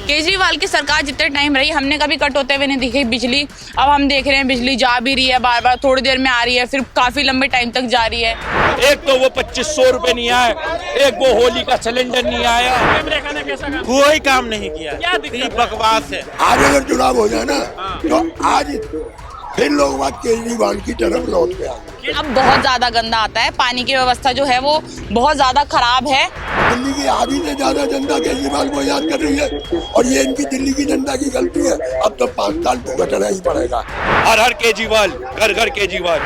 केजरीवाल की सरकार जितने टाइम रही हमने कभी कट होते हुए नहीं देखी बिजली। अब हम देख रहे हैं बिजली जा भी रही है, बार बार थोड़ी देर में आ रही है, फिर काफी लंबे टाइम तक जा रही है। एक तो वो 2500 रुपए नहीं आए, एक वो होली का सिलेंडर नहीं आया। कोई काम नहीं किया, सिर्फ बकवास है। आज अगर चुनाव हो जाए ना तो आज फिर लोग बात केजरीवाल की तरफ लौट के आ गए। अब बहुत ज्यादा गंदा आता है, पानी की व्यवस्था जो है वो बहुत ज्यादा खराब है। दिल्ली की आधी से ज्यादा जनता केजरीवाल को याद कर रही है और ये इनकी दिल्ली की जनता की गलती है। अब तो 5 साल भुगतना ही पड़ेगा। हर हर केजरीवाल, घर घर केजरीवाल।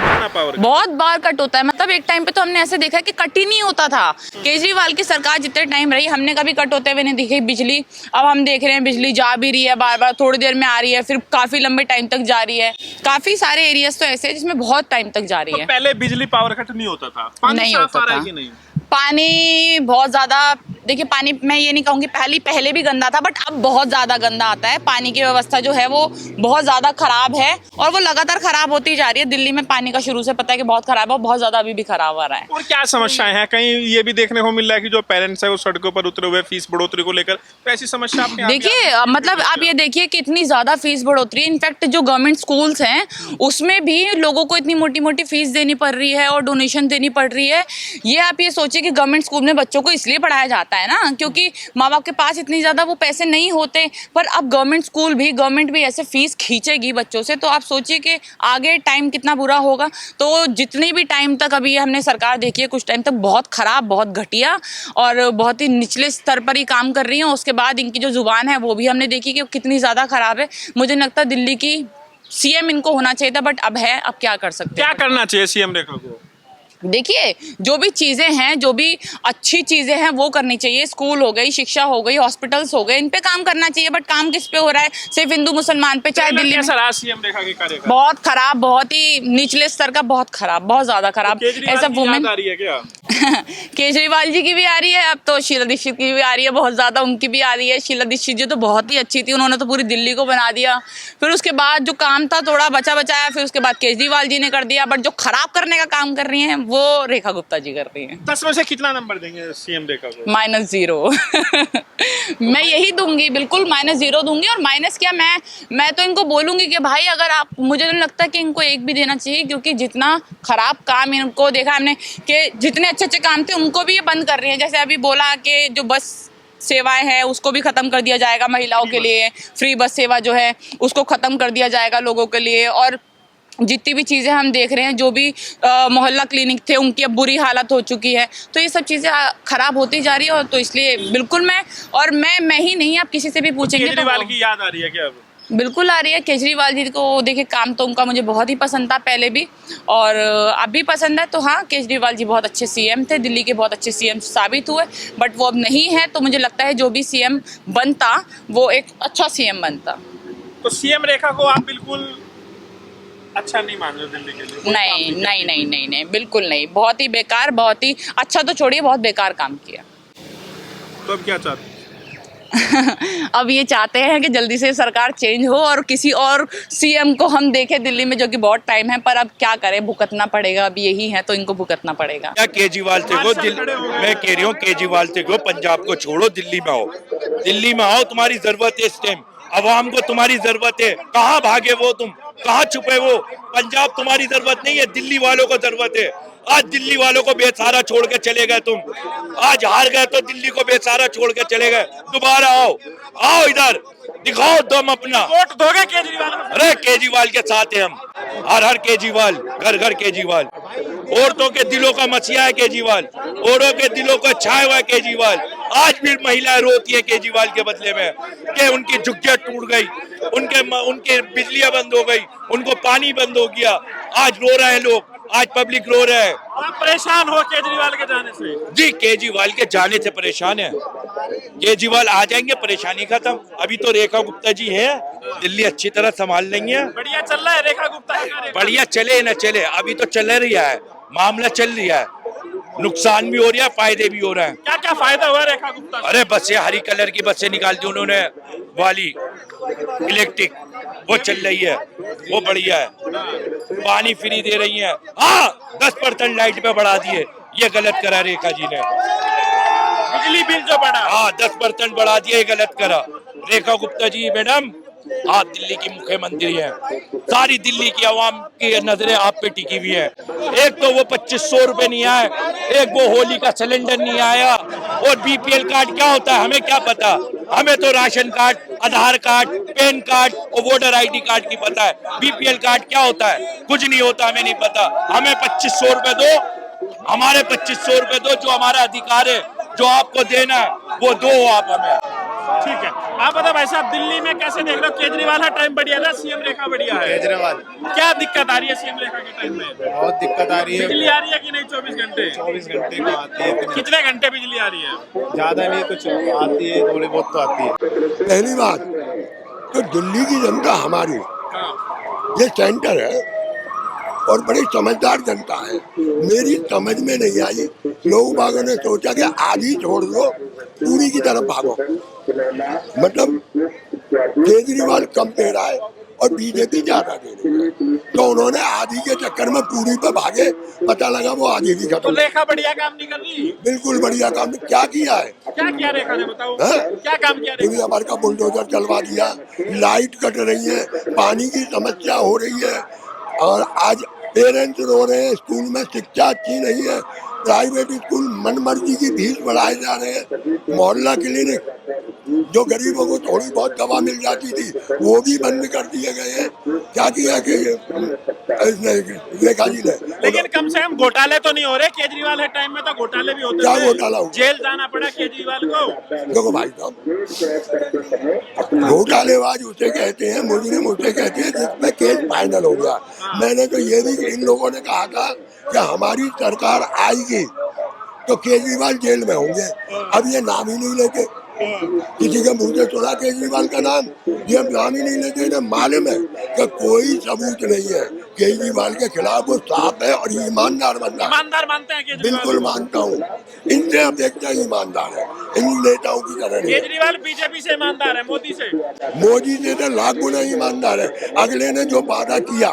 बहुत बार कट होता है, मतलब एक टाइम पे तो हमने ऐसे देखा कि कट ही नहीं होता था। केजरीवाल की सरकार जितने टाइम रही हमने कभी कट होते हुए नहीं देखी बिजली। अब हम देख रहे हैं बिजली जा भी रही है, बार बार थोड़ी देर में आ रही है, फिर काफी लंबे टाइम तक जा रही है। काफी सारे एरियाज तो ऐसे हैं जिसमें बहुत टाइम तक जा रही है। पहले बिजली पावर कट नहीं होता था, पानी नहीं साफ होता आ रहा है था। कि नहीं? पानी बहुत ज्यादा, देखिए पानी मैं ये नहीं कहूँगी पहले भी गंदा था, बट अब बहुत ज्यादा गंदा आता है। पानी की व्यवस्था जो है वो बहुत ज्यादा खराब है और वो लगातार खराब होती जा रही है। दिल्ली में पानी का शुरू से पता है कि बहुत खराब है और बहुत ज्यादा अभी भी खराब आ रहा है। और क्या समस्याएं हैं? कहीं ये भी देखने को मिल रहा है कि जो पेरेंट्स है वो सड़कों पर उतरे हुए फीस बढ़ोतरी को लेकर, तो ऐसी समस्या आपके यहाँ देखिए मतलब आप ये देखिए कि इतनी ज्यादा फीस बढ़ोतरी है। इनफैक्ट जो गवर्नमेंट स्कूल्स हैं उसमें भी लोगों को इतनी मोटी मोटी फीस देनी पड़ रही है और डोनेशन देनी पड़ रही है। ये आप ये सोचिए कि गवर्नमेंट स्कूल में बच्चों को इसलिए पढ़ाया जाता है ना क्योंकि माँ बाप के पास इतनी ज्यादा वो पैसे नहीं होते। पर अब गवर्नमेंट भी ऐसे फीस खींचेगी बच्चों से, तो आप सोचिए कि आगे टाइम कितना बुरा होगा। तो जितनी भी टाइम तक अभी हमने सरकार देखी है, कुछ टाइम तक बहुत खराब, बहुत घटिया और बहुत ही निचले स्तर पर ही काम कर रही है। उसके बाद इनकी जो जुबान है वो भी हमने देखी कि कितनी ज्यादा खराब है। मुझे लगता है दिल्ली की सीएम इनको होना चाहिए था, बट अब है, अब क्या कर सकते हैं। क्या करना चाहिए सीएम रेखा को? देखिए जो भी चीजें हैं, जो भी अच्छी चीजें हैं वो करनी चाहिए। स्कूल हो गई, शिक्षा हो गई, हॉस्पिटल्स हो गए, इन पे काम करना चाहिए। बट काम किस पे हो रहा है? सिर्फ हिंदू मुसलमान पे। चाहे दिल्ली में सीएम रेखा के कार्यकाल बहुत खराब, बहुत ही निचले स्तर का, बहुत खराब, बहुत ज्यादा खराब। ऐसा वुमेन आ रही है क्या? केजरीवाल जी की भी आ रही है, अब तो शीला दीक्षित की भी आ रही है, बहुत ज्यादा उनकी भी आ रही है। शीला दीक्षित जी तो बहुत ही अच्छी थी, उन्होंने तो पूरी दिल्ली को बना दिया। फिर उसके बाद जो काम था थोड़ा बचा बचाया, फिर उसके बाद केजरीवाल जी ने कर दिया। बट जो खराब करने का काम कर रही हैं वो रेखा गुप्ता जी कर रही हैं। 10 में से कितना नंबर देंगे सीएम रेखा को? -0 मैं यही दूंगी, बिल्कुल -0 दूंगी। और माइनस क्या, मैं तो इनको बोलूंगी कि भाई अगर आप, मुझे नहीं लगता कि इनको 1 भी देना चाहिए, क्योंकि जितना खराब काम इनको देखा हमने कि जितने अच्छे अच्छे काम थे उनको भी ये बंद कर रही है। जैसे अभी बोला कि जो बस सेवाएं हैं उसको भी खत्म कर दिया जाएगा, महिलाओं के लिए फ्री बस सेवा जो है उसको खत्म कर दिया जाएगा लोगों के लिए। और जितनी भी चीज़ें हम देख रहे हैं, जो भी मोहल्ला क्लिनिक थे उनकी अब बुरी हालत हो चुकी है। तो ये सब चीज़ें खराब होती जा रही है। और तो इसलिए बिल्कुल मैं ही नहीं, आप किसी से भी पूछेंगे तो केजरीवाल की याद आ रही है क्या अब? बिल्कुल आ रही है। केजरीवाल जी को देखिए, काम तो उनका मुझे बहुत ही पसंद था पहले भी और अब भी पसंद है। तो हाँ, केजरीवाल जी बहुत अच्छे सीएम थे, दिल्ली के बहुत अच्छे सीएम साबित हुए। बट वो अब नहीं है, तो मुझे लगता है जो भी सीएम बनता वो एक अच्छा सीएम बनता। तो सीएम रेखा को आप बिल्कुल अच्छा नहीं मान रहे दिल्ली के लिए? नहीं, बिल्कुल नहीं। बहुत ही बेकार, बहुत ही अच्छा तो छोड़िए, बहुत बेकार काम किया। तो अब क्या चाहते हैं? अब ये चाहते हैं कि जल्दी से सरकार चेंज हो और किसी और सीएम को हम देखें दिल्ली में, जो कि बहुत टाइम है। पर अब क्या करें, भुगतना पड़ेगा। अब यही है तो इनको भुगतना पड़ेगा। क्या केजरीवाल से को मैं कह रही हूँ, केजरीवाल से को पंजाब को छोड़ो, दिल्ली में आओ। दिल्ली में आओ, तुम्हारी जरूरत है इस टाइम, अवाम को तुम्हारी जरूरत है। कहाँ भागे वो, तुम कहाँ छुपे वो? पंजाब तुम्हारी जरूरत नहीं है, दिल्ली वालों को जरूरत है। आज दिल्ली वालों को बेसहारा छोड़ के चले गए तुम। आज हार गए तो दिल्ली को बेसहारा छोड़ के चले गए। दोबारा आओ इधर, दिखाओ दम अपना। वोट दोगे केजरीवाल? अरे केजरीवाल के साथ है हम, हर हर केजरीवाल, घर घर केजरीवाल। औरतों के दिलों का मसीहा है केजरीवाल, औरों के दिलों को छाया हुआ है केजरीवाल। आज भी महिलाएं रोती है केजरीवाल के बदले में कि उनकी झुग्गियां टूट गई, उनके बिजलियां बंद हो गई, उनको पानी बंद हो गया। आज रो रहे हैं लोग, आज पब्लिक रो रहा है। आप परेशान हो केजरीवाल के जाने से? जी, केजरीवाल के जाने से परेशान है। केजरीवाल आ जाएंगे, परेशानी खत्म। अभी तो रेखा गुप्ता जी है, दिल्ली अच्छी तरह संभाल लेंगे। बढ़िया चल रहा है रेखा गुप्ता का? बढ़िया चले न चले, अभी तो चल रहा है, मामला चल रहा है। नुकसान भी हो रहा है, फायदे भी हो रहे हैं। क्या क्या फायदा हुआ रेखा गुप्ता? अरे बसें, हरी कलर की बसें निकाल दी उन्होंने, वाली इलेक्ट्रिक, वो चल रही है, वो बढ़िया है। पानी फ्री दे रही है। हाँ, 10% लाइट पे बढ़ा दिए, ये गलत करा रेखा जी ने। बिजली बिल जो बढ़ा, हाँ 10% बढ़ा दिया, ये गलत करा। रेखा गुप्ता जी मैडम, आप दिल्ली की मुख्यमंत्री हैं, सारी दिल्ली की आवाम की नजरें आप पे टिकी हुई है। एक तो वो 2500 रुपए नहीं आए, एक वो होली का सिलेंडर नहीं आया, और बीपीएल कार्ड क्या होता है हमें क्या पता। हमें तो राशन कार्ड, आधार कार्ड, पैन कार्ड और वोटर आईडी कार्ड की पता है। बीपीएल कार्ड क्या होता है, कुछ नहीं होता, हमें नहीं पता। हमें 2500 रुपए दो, हमारे 2500 रुपए दो, जो हमारा अधिकार है, जो आपको देना है वो दो आप हमें। ठीक है। आप बताओ भाई साहब, दिल्ली में कैसे देख रहे हो? केजरीवाल का टाइम बढ़िया था, सीएम रेखा बढ़िया है? केजरीवाल क्या दिक्कत आ रही है सीएम रेखा के टाइम में? बहुत दिक्कत आ रही है। बिजली आ रही है कि नहीं 24 घंटे? 24 घंटे को आती है, कितने घंटे बिजली आ रही है? ज्यादा नहीं, कुछ आती है, थोड़ी बहुत तो आती है। पहली बात तो दिल्ली की जनता हमारी, हाँ। ये सेंटर है और बड़ी समझदार जनता है। मेरी समझ में नहीं आई, लोग बागों ने सोचा कि आधी छोड़ दो, पूरी की तरफ भागो। मतलब केजरीवाल कम दे रहा है और बीजेपी ज्यादा दे रही है, तो उन्होंने आधी के चक्कर में पूरी पे भागे, पता लगा वो आधी भी तो खत्म। रेखा बढ़िया काम नहीं कर रही? बिल्कुल बढ़िया काम क्या किया है। क्या किया रेखा ने, बताओ हाँ? क्या काम किया रेखा? हमारे का बुलडोजर चलवा दिया, लाइट कट रही है, पानी की समस्या हो रही है, और आज पेरेंट्स रो रहे हैं, स्कूल में शिक्षा अच्छी नहीं है, प्राइवेट स्कूल मनमर्जी की फीस बढ़ाए जा रहे हैं, मोहल्ला क्लिनिक जो गरीबों को थोड़ी बहुत दवा मिल जाती थी वो भी बंद कर दिए गए हैं। क्या किया कि रेखा जी ने? लेकिन कम से कम घोटाले तो नहीं हो रहे। केजरीवाल के टाइम में तो घोटाले भी होते क्या थे। घोटाला हुआ? जेल जाना पड़ा केजरीवाल को। देखो भाई साहब, घोटालेबाज उसे कहते हैं, मुजरिम उसे कहते हैं जिसमें केस फाइनल हो गया। मैंने तो ये भी इन लोगों ने कहा था कि हमारी सरकार आएगी तो केजरीवाल जेल में होंगे। अब ये नाम ही नहीं लेते, किसी के मुंह से सुना केजरीवाल का नाम, ये नाम ही नहीं लेते। इन्हें मालूम है कि कोई सबूत नहीं है केजरीवाल के खिलाफ, वो साफ है और ईमानदार बंदा। ईमानदार मानते हैं केजरीवाल? बिल्कुल मानता हूँ, इनसे अपेक्षा ईमानदार है, इन नेताओं की तरह नहीं। केजरीवाल बीजेपी से ईमानदार है, मोदी से? मोदी से तो लाख गुना ईमानदार है। अगले ने जो वादा किया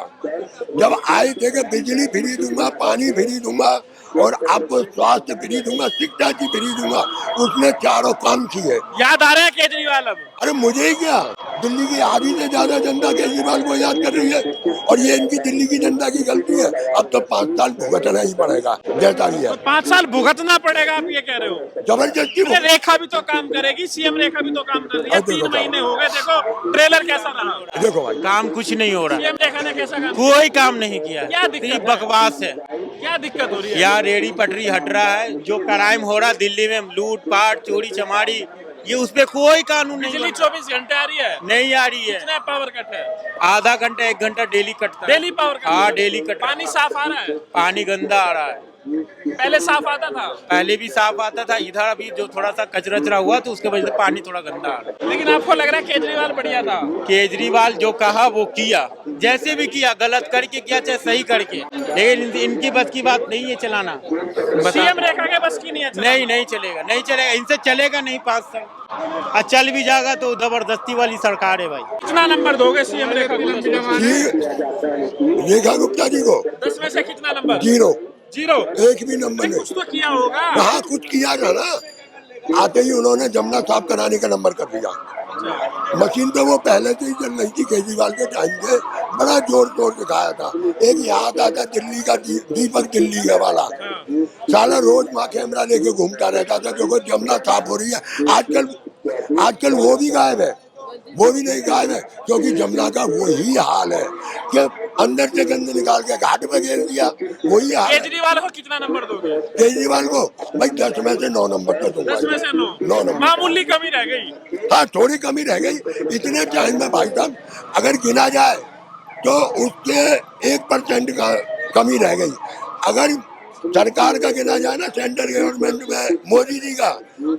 जब आए थे कि बिजली फ्री दूंगा, पानी फ्री दूंगा और आपको स्वास्थ्य फ्री दूंगा, शिक्षा की फ्री दूंगा, उसने चारों काम किए। याद आ रहे हैं केजरीवाल अब? अरे मुझे क्या, दिल्ली की आधी से ज्यादा जनता केजरीवाल को याद कर रही है, और ये इनकी दिल्ली की जनता की गलती है। अब तो 5 साल भुगतना ही पड़ेगा जैसा भी है। तो 5 साल भुगतना पड़ेगा, आप ये कह रहे हो? जबरदस्ती अरे रेखा भी तो काम करेगी, सीएम रेखा भी तो काम कर रही है। 3 महीने हो गए, देखो ट्रेलर कैसा रहा। देखो भाई, काम कुछ नहीं हो रहा, सीएम रेखा ने कैसा काम? कोई काम नहीं किया, क्या दिक्कत सिर्फ है? बकवास है। क्या दिक्कत हो रही है? यहाँ रेडी पटरी हट रहा है, जो क्राइम हो रहा है दिल्ली में, लूट पाट चोरी चमारी, ये उस पे कोई कानून नहीं बिजली बना। 24 घंटे आ रही है? नहीं आ रही है, कितना पावर कट है? आधा घंटा 1 घंटा डेली कटता है। Daily power cut? हाँ डेली कट। पानी साफ आ रहा है? पानी गंदा आ रहा है, पहले साफ आता था? पहले भी साफ आता था, इधर अभी जो थोड़ा सा कचरा हुआ तो उसके वजह से पानी थोड़ा गंदा आ रहा है। लेकिन आपको लग रहा है केजरीवाल बढ़िया था? केजरीवाल जो कहा वो किया, जैसे भी किया, गलत करके किया चाहे सही करके, लेकिन इनकी बस की बात नहीं है चलाना। सीएम रेखा के बस की नहीं है चलाना? नहीं चलेगा, नहीं चलेगा, इनसे चलेगा नहीं 5 साल। और चल भी जाएगा तो जबरदस्ती वाली सरकार है भाई। कितना नंबर दोगे सीएम रेखा को? रेखा गुप्ता जी को 10 में से कितना नंबर? 0 0? एक भी नंबर नहीं। कुछ तो किया होगा। हाँ कुछ किया था ना, आते ही उन्होंने जमुना साफ कराने का नंबर कर दिया। मशीन तो वो पहले से ही चल रही थी, केजरीवाल के टाइम से बड़ा जोर शोर दिखाया था। एक याद आता दिल्ली का दीपक दिल्ली है वाला, साला रोज वहाँ कैमरा लेके घूमता रहता था, देखो जमुना साफ हो रही है। आजकल वो भी गायब है, वो भी नहीं गायब है, क्योंकि जमुना का वही हाल है कि अंदर से गंद निकाल के घाट पे घेर दिया, वही हाल है। केजरीवाल को कितना नंबर दोगे? केजरीवाल को भाई 10 में से 9 नंबर तो दूंगा। 10 में से 9 नंबर। मामूली कमी रह गई। हाँ थोड़ी कमी रह गई। इतने टाइम में भाई साहब अगर गिना जाए तो उसके 1% का कमी रह गई। अगर सरकार का गिना जाए ना, सेंट्रल गवर्नमेंट में मोदी जी का,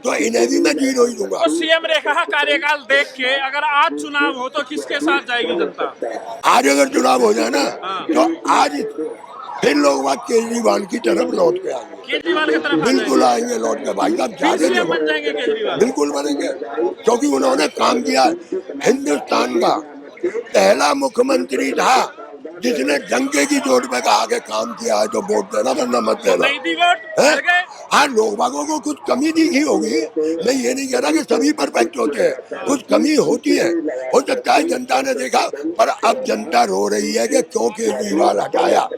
तो इन्हें भी मैं 0 ही दूंगा। तो सीएम रेखा का कार्यकाल देख के अगर आज चुनाव हो तो किसके साथ जाएगी जनता? आज अगर चुनाव हो जाए ना, हाँ। तो आज फिर लोग बात केजरीवाल की तरफ लौट के आएंगे। केजरीवाल की तरफ बिल्कुल आएंगे लौट के भाई साहब, फिर जाके सीएम बन देखो। जाएंगे केजरीवाल? बिल्कुल बनेंगे, क्योंकि उन्होंने काम किया। हिंदुस्तान का पहला मुख्यमंत्री था जिसने डंके की चोट पे कहा के काम किया है तो वोट देना वरना मत देना। हैं? हाँ, लोग बागों को कुछ कमी दिखी होगी, मैं ये नहीं कह रहा कि सभी परफेक्ट होते हैं, कुछ कमी होती है, हो सकता है जनता ने देखा, पर अब जनता रो रही है कि क्यों केजरीवाल हटाया।